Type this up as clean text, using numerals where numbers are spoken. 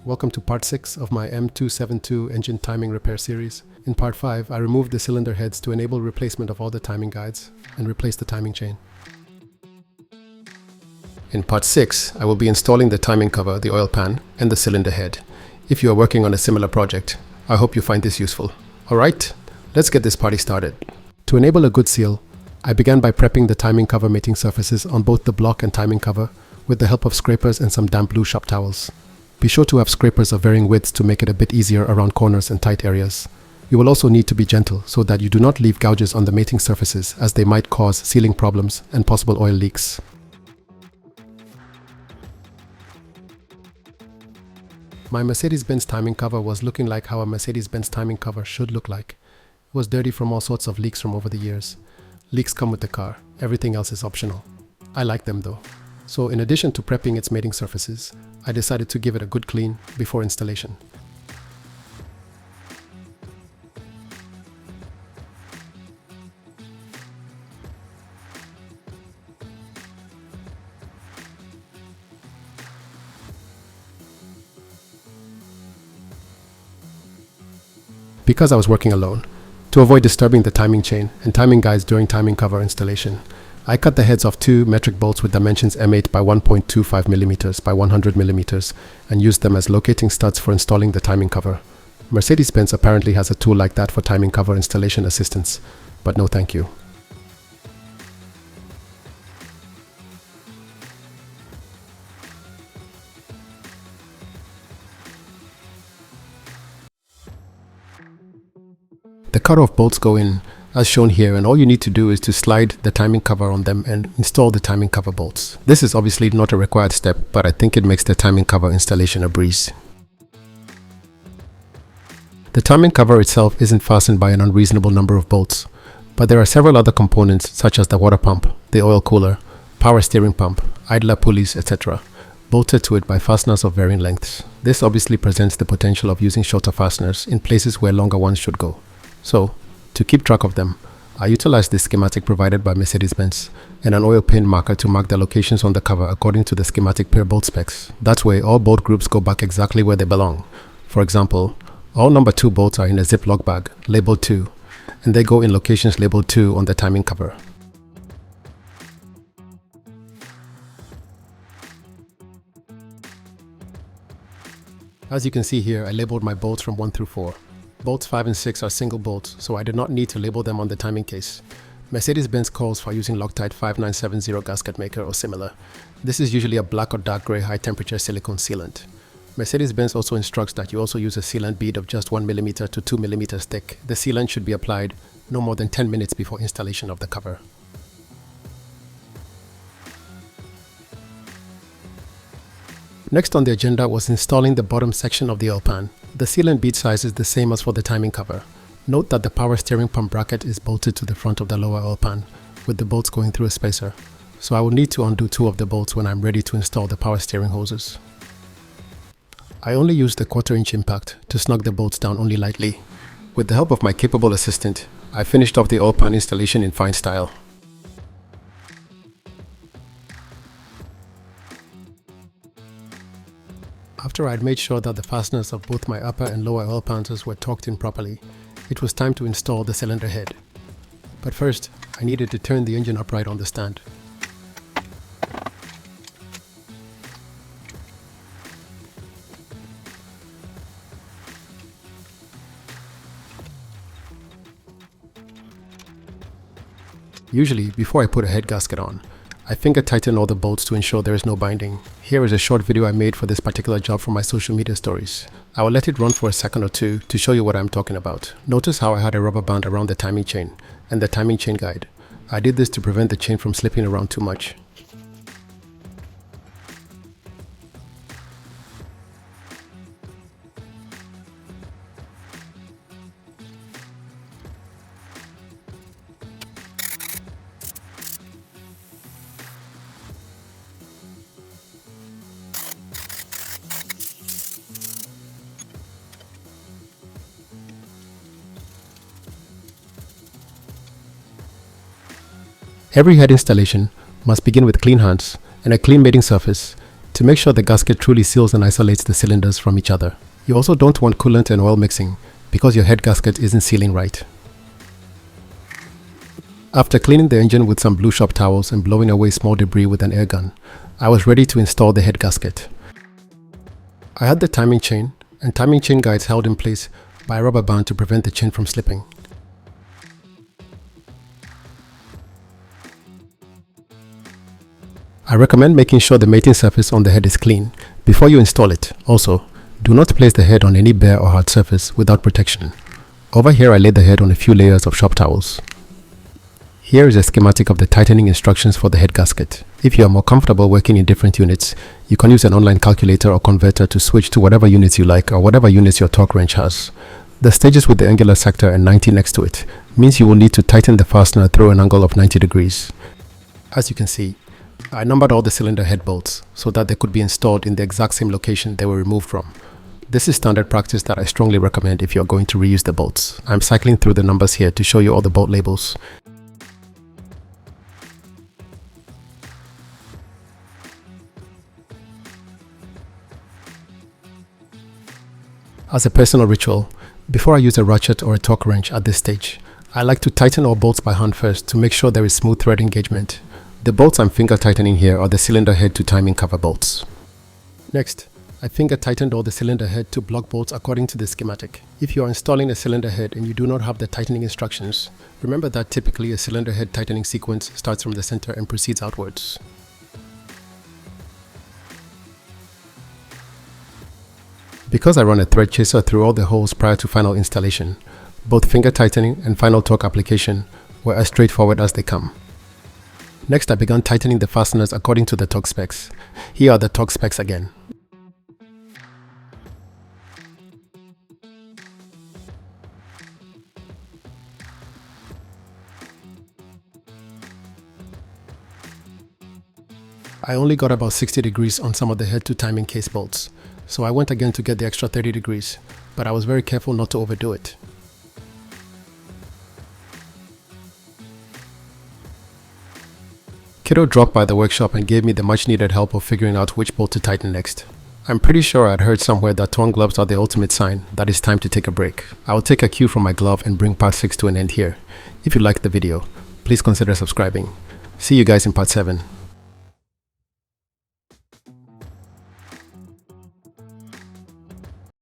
welcome to part 6 of my M272 engine timing repair series. In part 5, I removed the cylinder heads to enable replacement of all the timing guides and replace the timing chain. In part 6, I will be installing the timing cover, the oil pan, and the cylinder head. If you are working on a similar project, I hope you find this useful. Alright, let's get this party started. To enable a good seal, I began by prepping the timing cover mating surfaces on both the block and timing cover with the help of scrapers and some damp blue shop towels. Be sure to have scrapers of varying widths to make it a bit easier around corners and tight areas. You will also need to be gentle so that you do not leave gouges on the mating surfaces, as they might cause sealing problems and possible oil leaks. My Mercedes-Benz timing cover was looking like how a Mercedes-Benz timing cover should look like. It was dirty from all sorts of leaks from over the years. Leaks come with the car, everything else is optional. I like them though. So in addition to prepping its mating surfaces, I decided to give it a good clean before installation. Because I was working alone, to avoid disturbing the timing chain and timing guides during timing cover installation, I cut the heads off 2 metric bolts with dimensions M8 by 1.25 mm by 100 mm and used them as locating studs for installing the timing cover. Mercedes-Benz apparently has a tool like that for timing cover installation assistance, but no thank you. The cut-off bolts go in as shown here, and all you need to do is to slide the timing cover on them and install the timing cover bolts. This is obviously not a required step, but I think it makes the timing cover installation a breeze. The timing cover itself isn't fastened by an unreasonable number of bolts, but there are several other components such as the water pump, the oil cooler, power steering pump, idler pulleys, etc., bolted to it by fasteners of varying lengths. This obviously presents the potential of using shorter fasteners in places where longer ones should go. So, to keep track of them, I utilized the schematic provided by Mercedes-Benz and an oil pin marker to mark the locations on the cover according to the schematic per bolt specs. That way, all bolt groups go back exactly where they belong. For example, all number 2 bolts are in a Ziploc bag, labeled 2, and they go in locations labeled 2 on the timing cover. As you can see here, I labeled my bolts from 1 through 4. Bolts 5 and 6 are single bolts, so I did not need to label them on the timing case. Mercedes-Benz calls for using Loctite 5970 gasket maker or similar. This is usually a black or dark gray high temperature silicone sealant. Mercedes-Benz also instructs that you also use a sealant bead of just 1 mm to 2 mm thick. The sealant should be applied no more than 10 minutes before installation of the cover. Next on the agenda was installing the bottom section of the oil pan. The sealant bead size is the same as for the timing cover. Note that the power steering pump bracket is bolted to the front of the lower oil pan, with the bolts going through a spacer. So I will need to undo 2 of the bolts when I'm ready to install the power steering hoses. I only used the 1/4 inch impact to snug the bolts down only lightly. With the help of my capable assistant, I finished off the oil pan installation in fine style. After I had made sure that the fasteners of both my upper and lower oil pans were torqued in properly, it was time to install the cylinder head. But first, I needed to turn the engine upright on the stand. Usually, before I put a head gasket on, I finger tighten all the bolts to ensure there is no binding. Here is a short video I made for this particular job for my social media stories. I will let it run for a second or two to show you what I'm talking about. Notice how I had a rubber band around the timing chain and the timing chain guide. I did this to prevent the chain from slipping around too much. Every head installation must begin with clean hands and a clean mating surface to make sure the gasket truly seals and isolates the cylinders from each other. You also don't want coolant and oil mixing because your head gasket isn't sealing right. After cleaning the engine with some blue shop towels and blowing away small debris with an air gun, I was ready to install the head gasket. I had the timing chain and timing chain guides held in place by a rubber band to prevent the chain from slipping. I recommend making sure the mating surface on the head is clean before you install it. Also, do not place the head on any bare or hard surface without protection. Over here I laid the head on a few layers of shop towels. Here is a schematic of the tightening instructions for the head gasket. If you are more comfortable working in different units, you can use an online calculator or converter to switch to whatever units you like or whatever units your torque wrench has. The stages with the angular sector and 90 next to it means you will need to tighten the fastener through an angle of 90 degrees. As you can see, I numbered all the cylinder head bolts so that they could be installed in the exact same location they were removed from. This is standard practice that I strongly recommend if you are going to reuse the bolts. I'm cycling through the numbers here to show you all the bolt labels. As a personal ritual, before I use a ratchet or a torque wrench at this stage, I like to tighten all bolts by hand first to make sure there is smooth thread engagement. The bolts I'm finger tightening here are the cylinder head to timing cover bolts. Next, I finger tightened all the cylinder head to block bolts according to the schematic. If you are installing a cylinder head and you do not have the tightening instructions, remember that typically a cylinder head tightening sequence starts from the center and proceeds outwards. Because I run a thread chaser through all the holes prior to final installation, both finger tightening and final torque application were as straightforward as they come. Next, I began tightening the fasteners according to the torque specs. Here are the torque specs again. I only got about 60 degrees on some of the head to timing case bolts, so I went again to get the extra 30 degrees, but I was very careful not to overdo it. Kiddo dropped by the workshop and gave me the much needed help of figuring out which bolt to tighten next. I'm pretty sure I'd heard somewhere that torn gloves are the ultimate sign that it's time to take a break. I will take a cue from my glove and bring part 6 to an end here. If you liked the video, please consider subscribing. See you guys in part 7.